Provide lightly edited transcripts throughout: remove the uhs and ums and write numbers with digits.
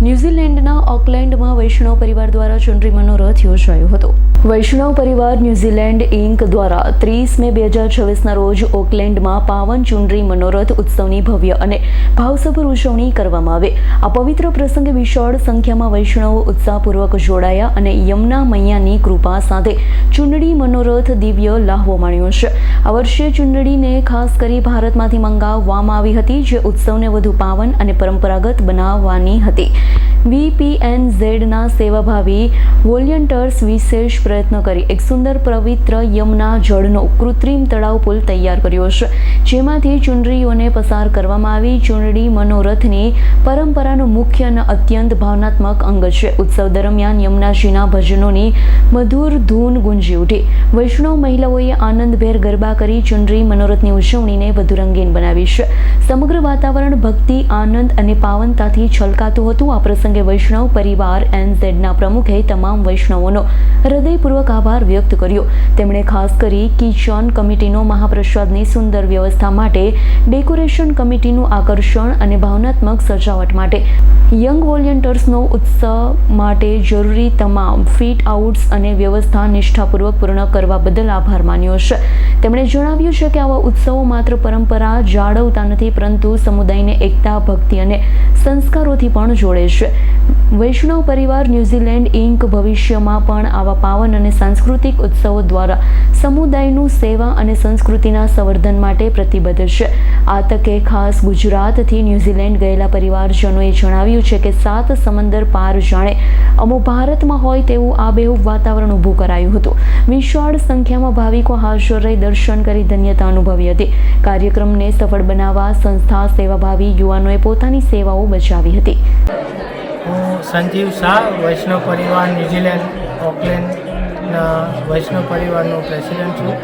ન્યૂઝીલેન્ડના ઓકલેન્ડમાં વૈષ્ણવ પરિવાર દ્વારા ચુંડરી મનોરથ યોજાયો હતો. વૈષ્ણવ પરિવાર ન્યૂઝીલેન્ડ ઇન્ક દ્વારા 30 મે 2026ના રોજ ઓકલેન્ડમાં પાવન ચુંડરી મનોરથ ઉત્સવની ભવ્ય અને ભાવસભર ઉજવણી કરવામાં આવે. આ પવિત્ર પ્રસંગે વિશાળ સંખ્યામાં વૈષ્ણવો ઉત્સાહપૂર્વક જોડાયા અને યમુના મૈયાની કૃપા સાથે ચુંડળી મનોરથ દિવ્ય લાહવો માણ્યો છે. આ વર્ષે ચુંડળીને ખાસ કરી ભારતમાંથી મંગાવવામાં આવી હતી, જે ઉત્સવને વધુ પાવન અને પરંપરાગત બનાવવાની હતી. VPNZના સેવાભાવી વોલન્ટિયર્સ વિશેષ પ્રયત્ન કરી એક સુંદર પવિત્ર યમુના જળનો કૃત્રિમ તળાવ પુલ તૈયાર કર્યો છે, જેમાંથી ચુંડળીઓને પસાર કરવામાં આવી. ચુંડળી મનોરથની પરંપરાનું મુખ્ય અને અત્યંત ભાવનાત્મક અંગ છે. ઉત્સવ દરમિયાન યમુનાજીના ભજનોની મધુર ધૂન ગુંજી ઉઠી. વૈષ્ણવ મહિલાઓએ આનંદભેર ગરબા કરી ચુંડળી મનોરથની ઉજવણીને વધુ રંગીન બનાવી છે. સમગ્ર વાતાવરણ ભક્તિ, આનંદ અને પાવનતાથી છલકાતું હતું. આ પ્રસંગે વૈષ્ણવ પરિવાર NZના પ્રમુખે તમામ વૈષ્ણવોનો હૃદયપૂર્વક આભાર વ્યક્ત કર્યો. તેમણે ખાસ કરી કિચન કમિટીનો મહાપ્રસાદની સુંદર વ્યવસ્થા માટે, ડેકોરેશન કમિટીનું આકર્ષણ અને ભાવનાત્મક સજાવટ માટે, યંગ વોલન્ટિયર્સનો ઉત્સવ માટે જરૂરી તમામ ફિટ આઉટ્સ અને વ્યવસ્થા નિષ્ઠાપૂર્વક પૂર્ણ કરવા બદલ આભાર માન્યો છે. તેમણે જણાવ્યું છે કે આવા ઉત્સવો માત્ર પરંપરા જાળવતા નથી, પરંતુ સમુદાયને એકતા, ભક્તિ અને સંસ્કારોથી પણ જોડે છે. વૈષ્ણવ પરિવાર ન્યૂઝીલેન્ડ ઇન્ક ભવિષ્યમાં પણ આવા પાવન અને સાંસ્કૃતિક ઉત્સવો દ્વારા સમુદાયનું સેવા અને સંસ્કૃતિના સંવર્ધન માટે પ્રતિબદ્ધ છે. આ તકે ખાસ ગુજરાતથી ન્યૂઝીલેન્ડ ગયેલા પરિવારજનોએ જણાવ્યું છે કે 7 સમંદર પાર જાણે અમો ભારતમાં હોય તેવું આબેહૂબ વાતાવરણ ઊભું કરાયું હતું. વિશાળ સંખ્યામાં ભાવિકો હાજર રહી દર્શન કરી ધન્યતા અનુભવી હતી. કાર્યક્રમને સફળ બનાવવા સંસ્થા, સેવાભાવી યુવાનોએ પોતાની સેવાઓ બચાવી હતી. હું સંજીવ શાહ, વૈષ્ણવ પરિવાર ન્યૂઝીલેન્ડ ઓકલેન્ડના વૈષ્ણવ પરિવારનો પ્રેસિડેન્ટ છું.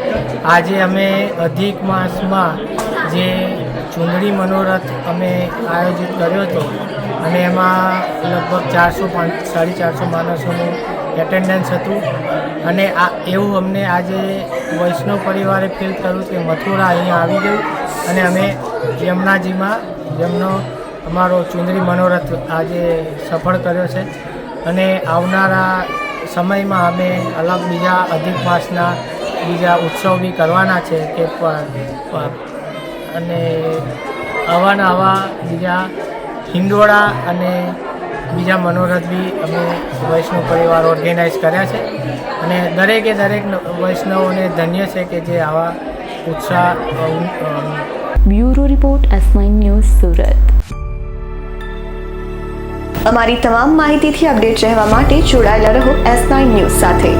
આજે અમે અધિક માસમાં જે ચુંડળી મનોરથ અમે આયોજિત કર્યો હતો અને એમાં લગભગ 400-450 માણસોનું એટેન્ડન્સ હતું. અને એવું અમને આજે વૈષ્ણવ પરિવારે ફીલ કર્યું કે મથુરા અહીંયા આવી ગયું અને અમે યમુનાજીમાં અમારો ચુંડળી મનોરથ આજે સફળ કર્યો છે. અને આવનારા સમયમાં અમે અલગ બીજા અધિક માસના બીજા ઉત્સવ બી કરવાના છે કે અને આવા બીજા હિંડોળા અને બીજા મનોરથ બી અમે વૈષ્ણવ પરિવાર ઓર્ગેનાઇઝ કર્યા છે. અને દરેક વૈષ્ણવોને ધન્ય છે કે જે આવા ઉત્સાહ. Bureau report, S9 news, Surat. અમારી તમામ માહિતીથી અપડેટ રહેવા માટે જોડાયેલા રહો S9 ન્યૂઝ સાથે.